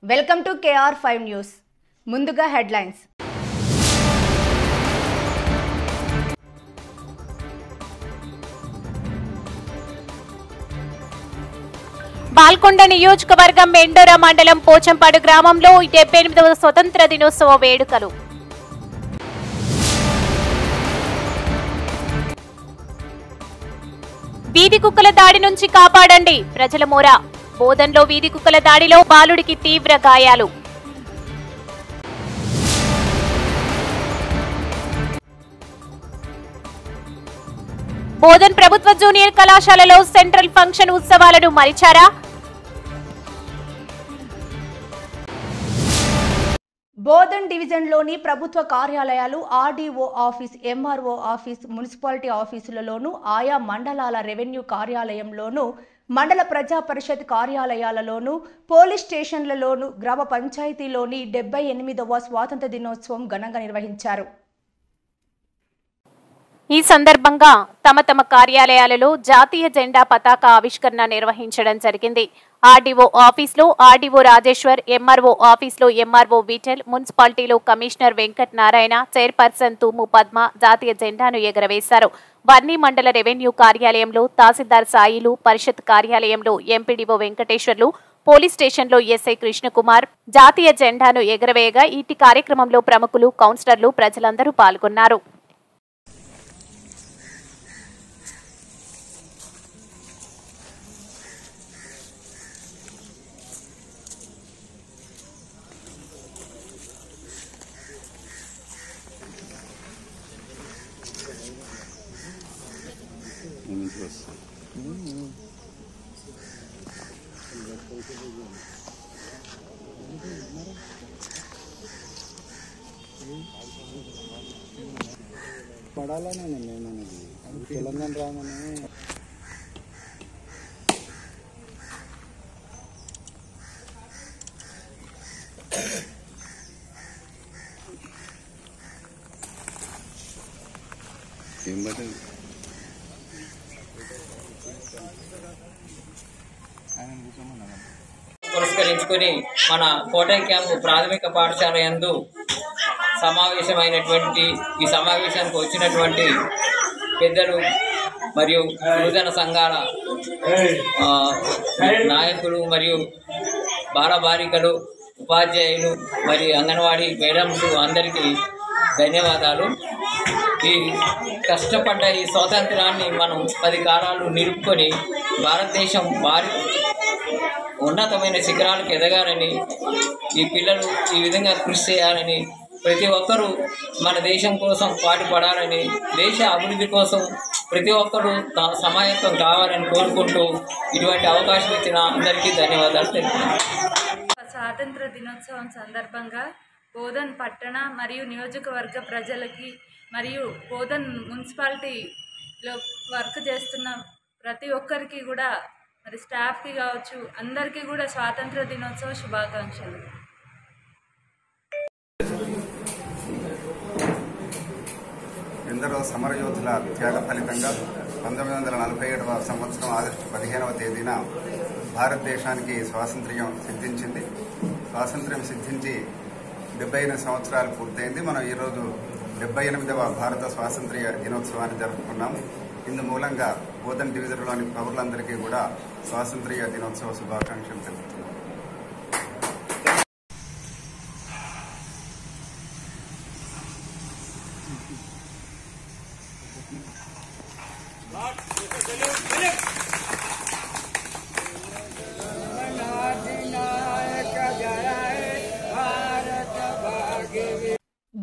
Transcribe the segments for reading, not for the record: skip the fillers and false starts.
Welcome to KR5 news. ముందుగా headlines. Balkonda నియోజకవర్గం మెండోరా మండలం పోచంపాడు గ్రామంలో 78వ స్వతంత్ర దినోత్సవ వేడుకలు. వీధి కుక్కల దాడి నుంచి కాపాడండి ప్రజల మోరా. బోధన్లో వీధి కుక్కల దాడిలో బాలుడికి తీవ్ర గాయాలు. బోధన్ ప్రభుత్వ జూనియర్ కళాశాలలో సెంట్రల్ ఫంక్షన్ ఉత్సవాలను మరిచారా? బోధన్ డివిజన్లోని ప్రభుత్వ కార్యాలయాలు, RDO office, MRO office, municipality ఆఫీసులలోనూ, ఆయా మండలాల రెవెన్యూ కార్యాలయంలోనూ, మండల ప్రజా పరిషత్ కార్యాలయాలలోనూ, పోలీస్ స్టేషన్లలోనూ, గ్రామ పంచాయతీలోని 78వ స్వాతంత్ర దినోత్సవం ఘనంగా నిర్వహించారు. ఈ సందర్భంగా తమ కార్యాలయాలలో జాతీయ జెండా పతాక ఆవిష్కరణ నిర్వహించడం జరిగింది. ఆర్డీఓ ఆఫీస్లో ఆర్డీఓ రాజేశ్వర్, ఎంఆర్ఓ ఆఫీస్లో ఎంఆర్ఓ విఠల్, మున్సిపాలిటీలో కమిషనర్ వెంకట్ నారాయణ, చైర్పర్సన్ తూము పద్మ జాతీయ జెండాను ఎగరవేశారు. వర్ణి మండల రెవెన్యూ కార్యాలయంలో తహసీల్దార్ సాయిలు, పరిషత్ కార్యాలయంలో ఎంపీడీఓ వెంకటేశ్వర్లు, పోలీస్ స్టేషన్లో ఎస్ఐ కృష్ణకుమార్ జాతీయ జెండాను ఎగరవేయగా ఇటు కార్యక్రమంలో ప్రముఖులు, కౌన్సిలర్లు, ప్రజలందరూ పాల్గొన్నారు. పడాలనే నేననేది తెలంగాణ రామనే ఏం బట్టి పురస్కరించుకుని మన కోటై క్యాంపు ప్రాథమిక పాఠశాల యందు సమావేశమైనటువంటి ఈ సమావేశానికి వచ్చినటువంటి పెద్దలు మరియు యువజన సంఘాల నాయకులు మరియు బాలబాలికలు, ఉపాధ్యాయులు మరియు అంగన్వాడీ మేడమ్స్ అందరికీ ధన్యవాదాలు. ఈ కష్టపడ్డ ఈ స్వాతంత్రాన్ని మనం 10 కాలాలు నిలుపుకొని భారతదేశం ఉన్నతమైన శిఖరాలకు ఎదగాలని, ఈ పిల్లలు ఈ విధంగా కృషి చేయాలని, ప్రతి ఒక్కరూ మన దేశం కోసం పాటుపడాలని, దేశ అభివృద్ధి కోసం ప్రతి ఒక్కరూ సమాయత్తం కావాలని కోరుకుంటూ ఇటువంటి అవకాశం ఇచ్చిన అందరికీ ధన్యవాదాలు తెలుపుతున్నాను. స్వాతంత్ర దినోత్సవం సందర్భంగా బోధన్ పట్టణ మరియు నియోజకవర్గ ప్రజలకి మరియు బోధన్ మున్సిపాలిటీలో వర్క్ చేస్తున్న ప్రతి ఒక్కరికి కూడా, మరి స్టాఫ్కి కావచ్చు, అందరికీ కూడా స్వాతంత్ర దినోత్సవ శుభాకాంక్షలు. ఎందరో సమరయోధుల త్యాగ ఫలితంగా 1947వ సంవత్సరం ఆగస్టు 15వ తేదీన భారతదేశానికి స్వాతంత్ర్యం సిద్ధించింది. స్వాతంత్ర్యం సిద్ధించి 78 సంవత్సరాలు పూర్తయింది. మనం ఈరోజు 78వ భారత స్వాతంత్ర్య దినోత్సవాన్ని జరుపుకున్నాము. ఇందు మూలంగా బోధన్ డివిజన్లోని పౌరులందరికీ కూడా స్వాతంత్ర్య దినోత్సవ శుభాకాంక్షలు తెలుపుతున్నాం.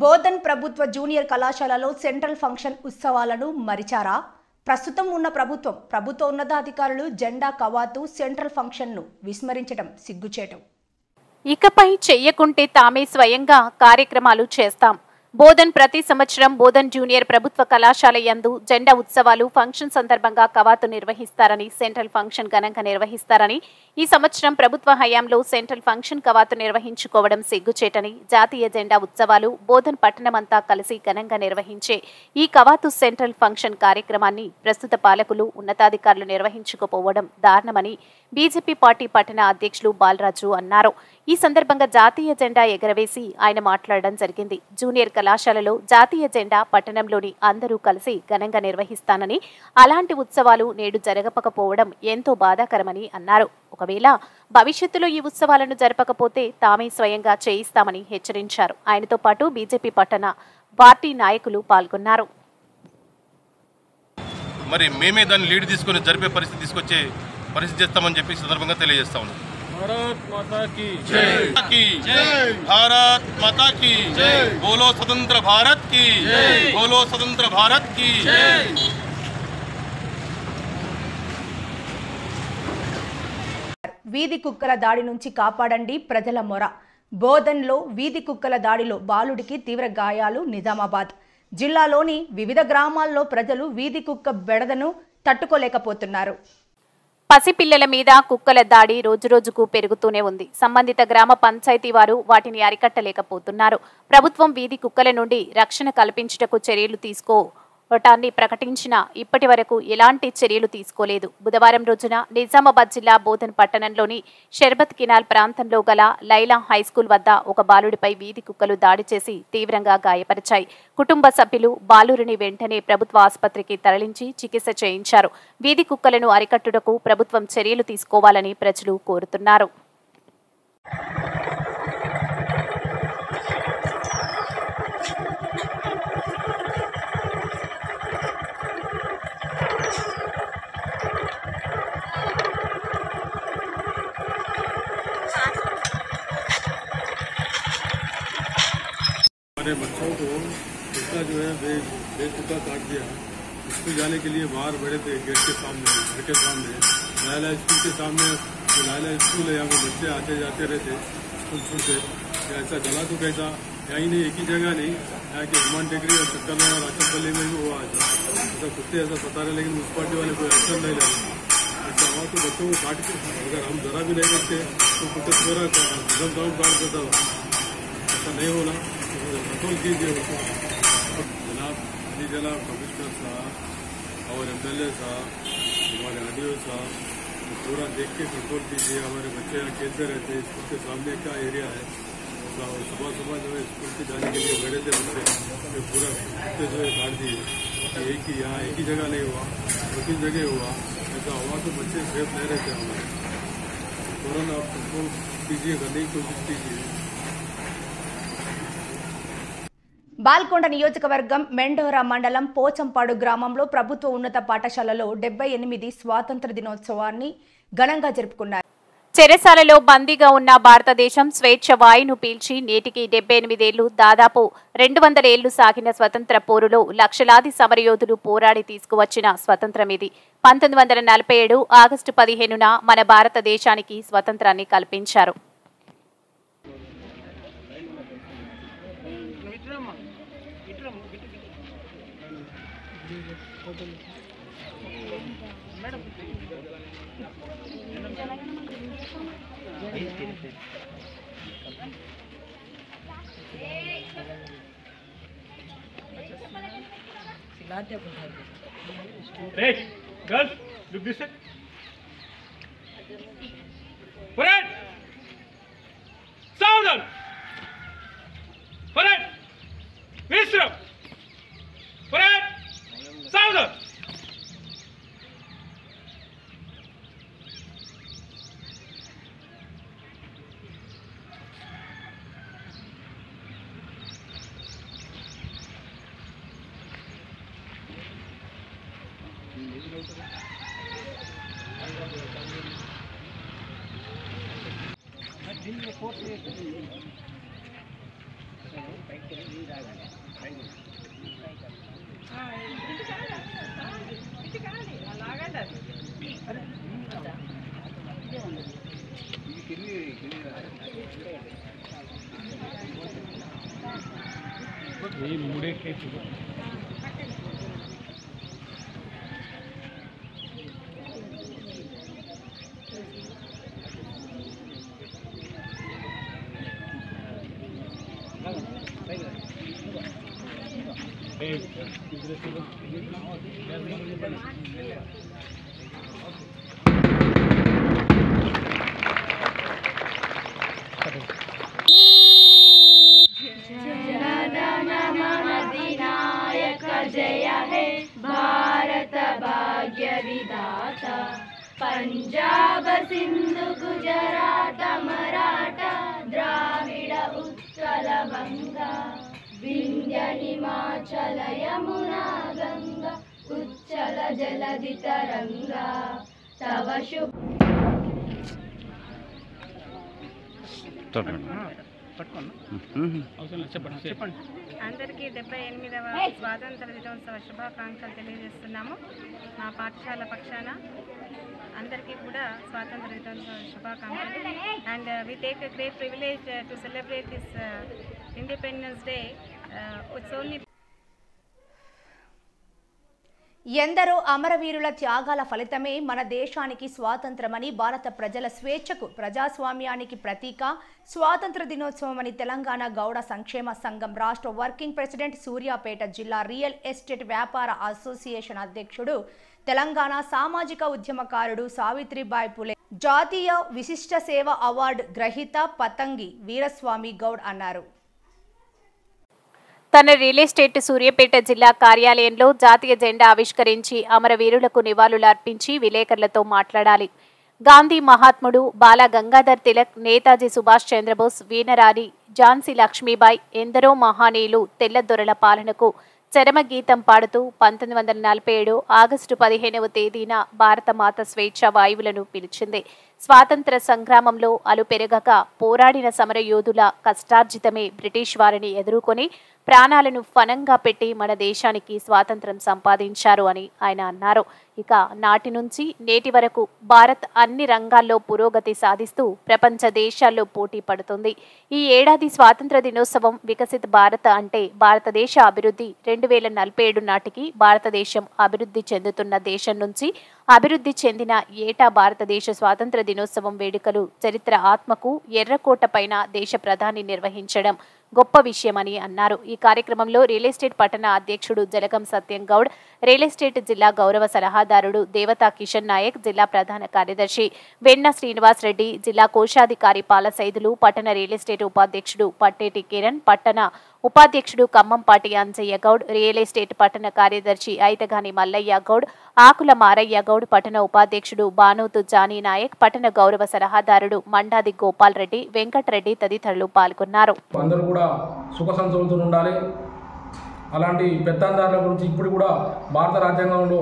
బోధన్ ప్రభుత్వ జూనియర్ కళాశాలలో సెంట్రల్ ఫంక్షన్ ఉత్సవాలను మరిచారా? ప్రస్తుతం ఉన్న ప్రభుత్వ ఉన్నతాధికారులు జెండా కవాతు సెంట్రల్ ఫంక్షన్ను విస్మరించడం సిగ్గుచేటు. ఇకపై చెయ్యకుంటే తామే స్వయంగా కార్యక్రమాలు చేస్తాం. బోధన్ ప్రతి సంవత్సరం బోధన్ జూనియర్ ప్రభుత్వ కళాశాల యందు జెండా ఉత్సవాలు ఫంక్షన్ సందర్భంగా కవాతు నిర్వహిస్తారని, సెంట్రల్ ఫంక్షన్ ఘనంగా నిర్వహిస్తారని, ఈ సంవత్సరం ప్రభుత్వ హయాంలో సెంట్రల్ ఫంక్షన్ కవాతు నిర్వహించుకోవడం సిగ్గుచేటని, జాతీయ జెండా ఉత్సవాలు బోధన్ పట్టణమంతా కలిసి ఘనంగా నిర్వహించే ఈ కవాతు సెంట్రల్ ఫంక్షన్ కార్యక్రమాన్ని ప్రస్తుత పాలకులు, ఉన్నతాధికారులు నిర్వహించుకోపోవడం దారుణమని బీజేపీ పార్టీ పట్టణ అధ్యక్షులు బాలరాజు అన్నారు. ఈ సందర్భంగా జాతీయ జెండా ఎగరవేసి ఆయన మాట్లాడడం జరిగింది. జూనియర్ కళాశాలలో జాతీయ జెండా పట్టణంలోని అందరూ కలిసి ఘనంగా నిర్వహిస్తానని, అలాంటి ఉత్సవాలు నేడు జరగకపోవడం ఎంతో బాధాకరమని అన్నారు. ఒకవేళ భవిష్యత్తులో ఈ ఉత్సవాలను జరపకపోతే తామే స్వయంగా చేయిస్తామని హెచ్చరించారు. ఆయనతో పాటు బీజేపీ పట్టణ పార్టీ నాయకులు పాల్గొన్నారు. మరి మేమే దాన్ని లీడ్ తీసుకొని జరిపే పరిస్థితి తీసుకొచ్చే పరిస్థితి చేస్తామని చెప్పి సందర్భంగా తెలియజేస్తా ఉన్నాం. భారత్ మాతా కీ జై, భారత్ మాతా కీ జై, బోలో స్వతంత్ర భారత్ కీ జై, బోలో స్వతంత్ర భారత్ కీ జై. వీధి కుక్కల దాడి నుంచి కాపాడండి ప్రజల మొర. బోధన్లో వీధి కుక్కల దాడిలో బాలుడికి తీవ్ర గాయాలు. నిజామాబాద్ జిల్లాలోని వివిధ గ్రామాల్లో ప్రజలు వీధి కుక్క బెడదను తట్టుకోలేకపోతున్నారు. పసిపిల్లల మీద కుక్కల దాడి రోజురోజుకు పెరుగుతూనే ఉంది. సంబంధిత గ్రామ పంచాయతీ వారు వాటిని అరికట్టలేకపోతున్నారు. ప్రభుత్వం వీధి కుక్కల నుండి రక్షణ కల్పించుటకు చర్యలు తీసుకోవటాన్ని ప్రకటించినా ఇప్పటి వరకు ఎలాంటి చర్యలు తీసుకోలేదు. బుధవారం రోజున నిజామాబాద్ జిల్లా బోధన్ పట్టణంలోని షర్బత్ కినాల్ ప్రాంతంలో గల లైలా హైస్కూల్ వద్ద ఒక బాలుడిపై వీధి కుక్కలు దాడి చేసి తీవ్రంగా గాయపరిచాయి. కుటుంబ సభ్యులు బాలురిని వెంటనే ప్రభుత్వ ఆసుపత్రికి తరలించి చికిత్స చేయించారు. వీధి కుక్కలను అరికట్టుటకు ప్రభుత్వం చర్యలు తీసుకోవాలని ప్రజలు కోరుతున్నారు. हमारे बच्चों को कुत्ता जो है बेकुत्ता काट दिया। स्कूल जाने के लिए बाहर बड़े थे गेट के सामने, घर के सामने, लाला स्कूल के सामने। तो लाला स्कूल है, यहाँ पे बच्चे आते जाते रहते स्कूल छूटते। ऐसा जला तो कैसा यहीं नहीं, एक ही जगह नहीं, यहाँ के हनुमान टेकरी और चक्कर में और आचमपल्ली में भी हुआ ऐसा कुत्ते ऐसा सता रहे, लेकिन म्यूनसिपालिटी वाले कोई एक्शन नहीं ले रहे। ऐसा हुआ तो बच्चों को काट के अगर हम जरा भी नहीं करते तो कुत्ते पूरा गाँव काट देता। ऐसा नहीं होना, कंट्रोल कीजिए उसको। जनाब जनाब कमिश्नर साहब और MLA साहब, हमारे RDO साहब, पूरा देख के कंट्रोल कीजिए। हमारे बच्चे यहाँ खेलते रहते हैं, स्कूल के सामने का एरिया है। सुबह सुबह जो है स्कूल के जाने के लिए बैठे थे बच्चे, तो पूरा कुत्ते जो है काट दिए। एक ही यहाँ एक ही जगह नहीं हुआ, 2-3 जगह हुआ। ऐसा हुआ तो बच्चे सेफ नहीं रहते हमारे। कोरोना आप कंट्रोल कीजिए, करने की कोशिश कीजिए। బాల్కొండ నియోజకవర్గం మెండోరా మండలం పోచంపాడు గ్రామంలో ప్రభుత్వ ఉన్నత పాఠశాలలో 78 స్వాతంత్ర దినోత్సవాన్ని ఘనంగా జరుపుకున్నారు. చెరసాలలో బందీగా ఉన్న భారతదేశం స్వేచ్ఛ వాయును పీల్చి నేటికి 78 ఏళ్లు, దాదాపు 200 ఏళ్లు సాగిన స్వతంత్ర పోరులో లక్షలాది సమరయోధులు పోరాడి తీసుకువచ్చిన స్వతంత్రం ఇది. 1947 ఆగస్టు 15న మన భారతదేశానికి స్వతంత్రాన్ని కల్పించారు. Hey, girls, look this way. Parade! Southern! Parade! Visram! Parade! Southern! ये मुड़े के है भारत भाग्य विधाता पंजाब सिंधु गुजरात मराठा द्राविड उत्कल बंगा विंध्य हिमाचल यमुना गंगा उच्चल जलधि तरंगा तव शुभ అందరికీ 78వ స్వాతంత్ర దినోత్సవ శుభాకాంక్షలు తెలియజేస్తున్నాము. మా పాఠశాల పక్షాన అందరికీ కూడా స్వాతంత్ర దినోత్సవ శుభాకాంక్షలు. And we take a great privilege to celebrate this independence day. It's only ఎందరో అమరవీరుల త్యాగాల ఫలితమే మన దేశానికి స్వాతంత్రమని, భారత ప్రజల స్వేచ్ఛకు ప్రజాస్వామ్యానికి ప్రతీక స్వాతంత్ర దినోత్సవం అని తెలంగాణ గౌడ సంక్షేమ సంఘం రాష్ట్ర వర్కింగ్ ప్రెసిడెంట్, సూర్యాపేట జిల్లా రియల్ ఎస్టేట్ వ్యాపార అసోసియేషన్ అధ్యక్షుడు, తెలంగాణ సామాజిక ఉద్యమకారుడు సావిత్రిబాయి పులే జాతీయ విశిష్ట సేవ అవార్డు గ్రహీత పతంగి వీరస్వామి గౌడ్ అన్నారు. తన రియల్ ఎస్టేట్ సూర్యాపేట జిల్లా కార్యాలయంలో జాతీయ జెండా ఆవిష్కరించి అమరవీరులకు నివాళులు అర్పించి విలేకరులతో మాట్లాడాలి. గాంధీ మహాత్ముడు, బాల గంగాధర్ తిలక్, నేతాజీ సుభాష్ చంద్రబోస్, వీనరాణి ఝాన్సీ లక్ష్మీబాయి ఎందరో మహానీయులు తెల్లదొరల పాలనకు చరమగీతం పాడుతూ 1947 ఆగస్టు 15వ తేదీన భారతమాత స్వేచ్ఛ వాయువులను పిలిచింది. స్వాతంత్ర సంగ్రామంలో అలుపెరగక పోరాడిన సమరయోధుల కష్టార్జితమే బ్రిటిష్ వారిని ఎదుర్కొని ప్రాణాలను ఫనంగా పెట్టి మన దేశానికి స్వాతంత్రం సంపాదించారు అని ఆయన అన్నారు. ఇక నాటి నుంచి నేటి వరకు భారత్ అన్ని రంగాల్లో పురోగతి సాధిస్తూ ప్రపంచ దేశాల్లో పోటీ పడుతుంది. ఈ ఏడాది స్వాతంత్ర దినోత్సవం వికసిత భారత్ అంటే భారతదేశ అభివృద్ధి 2047 నాటికి భారతదేశం అభివృద్ధి చెందుతున్న దేశం నుంచి అభివృద్ధి చెందిన ఏటా భారతదేశ స్వాతంత్ర దినోత్సవం వేడుకలు చరిత్ర ఆత్మకు ఎర్రకోట పైన దేశ ప్రధాని నిర్వహించడం గొప్ప విషయమని అన్నారు. ఈ కార్యక్రమంలో రియల్ ఎస్టేట్ పట్టణ అధ్యక్షుడు జలగం సత్యం గౌడ్, రియల్ ఎస్టేట్ జిల్లా గౌరవ సలహాదారుడు దేవతా కిషన్ నాయక్, జిల్లా ప్రధాన కార్యదర్శి వెన్న శ్రీనివాస్ రెడ్డి, జిల్లా కోశాధికారి పాలసైదులు, పట్టణ రియల్ ఎస్టేట్ ఉపాధ్యక్షుడు పట్టేటి కిరణ్, పట్టణ ఉపాధ్యక్షుడు ఖమ్మంపాటి అంజయ్య గౌడ్, రియల్ ఎస్టేట్ పట్టణ కార్యదర్శి ఐతగాని మల్లయ్య గౌడ్, ఆకుల మారయ్య గౌడ్, పట్టణ ఉపాధ్యక్షుడు బానోతు జానీ నాయక్, పట్టణ గౌరవ సలహాదారుడు మండాది గోపాల్ రెడ్డి, వెంకటరెడ్డి తదితరులు పాల్గొన్నారు. అందరూ కూడా సుఖ సంతోషంతో ఉండాలి. అలాంటి పెత్తందారుల గురించి ఇప్పుడు కూడా భారత రాజ్యాంగంలో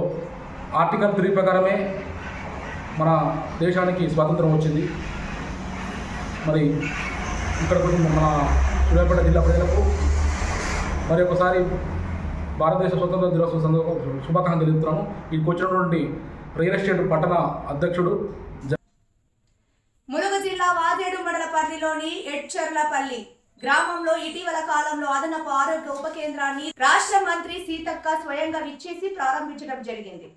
ఆర్టికల్ 3 ప్రకారమే మన దేశానికి స్వాతంత్రం వచ్చింది. మరి ఇక్కడ మన సూర్యాపేట జిల్లా ప్రజలకు మరి ఒకసారి భారతదేశ స్వతంత్ర దినోత్సవ శుభాకాంక్షలు తెలుపుతున్నాము. ఇక్కడికి వచ్చినటువంటి రియల్ ఎస్టేట్ పట్టణ అధ్యక్షుడు ములుగు జిల్లా వాజేడు మండల పరిధిలోని ఎడ్చర్లపల్లి గ్రామంలో ఇటీవల కాలంలో అదనపు ఆరోగ్య ఉప కేంద్రాన్ని రాష్ట్ర మంత్రి సీతక్క స్వయంగా విచ్చేసి ప్రారంభించడం జరిగింది.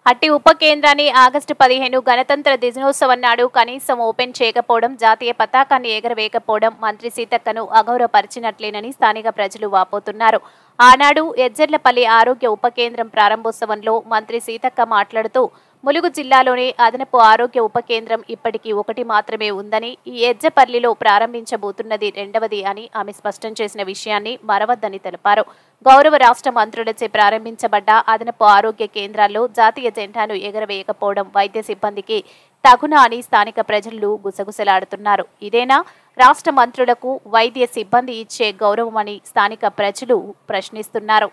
అట్టి ఉప కేంద్రాన్ని ఆగస్టు 15 గణతంత్ర దినోత్సవం నాడు కనీసం ఓపెన్ చేయకపోవడం, జాతీయ పతాకాన్ని ఎగరవేయకపోవడం మంత్రి సీతక్కను అగౌరవపరిచినట్లేనని స్థానిక ప్రజలు వాపోతున్నారు. ఆనాడు ఎజ్జర్లపల్లి ఆరోగ్య ఉప కేంద్రం ప్రారంభోత్సవంలో మంత్రి సీతక్క మాట్లాడుతూ ములుగు జిల్లాలోని అదనపు ఆరోగ్య ఉప కేంద్రం ఇప్పటికీ ఒకటి మాత్రమే ఉందని, ఈ ఎజ్జపల్లిలో ప్రారంభించబోతున్నది రెండవది అని ఆమె స్పష్టం చేసిన విషయాన్ని మరవద్దని తెలిపారు. గౌరవ రాష్ట్ర మంత్రులచే ప్రారంభించబడ్డ అదనపు ఆరోగ్య కేంద్రాల్లో జాతీయ జెండాను ఎగరవేయకపోవడం వైద్య సిబ్బందికి తగునా అని స్థానిక ప్రజలు గుసగుసలాడుతున్నారు. ఇదేనా రాష్ట్ర మంత్రులకు వైద్య సిబ్బంది ఇచ్చే గౌరవమని స్థానిక ప్రజలు ప్రశ్నిస్తున్నారు.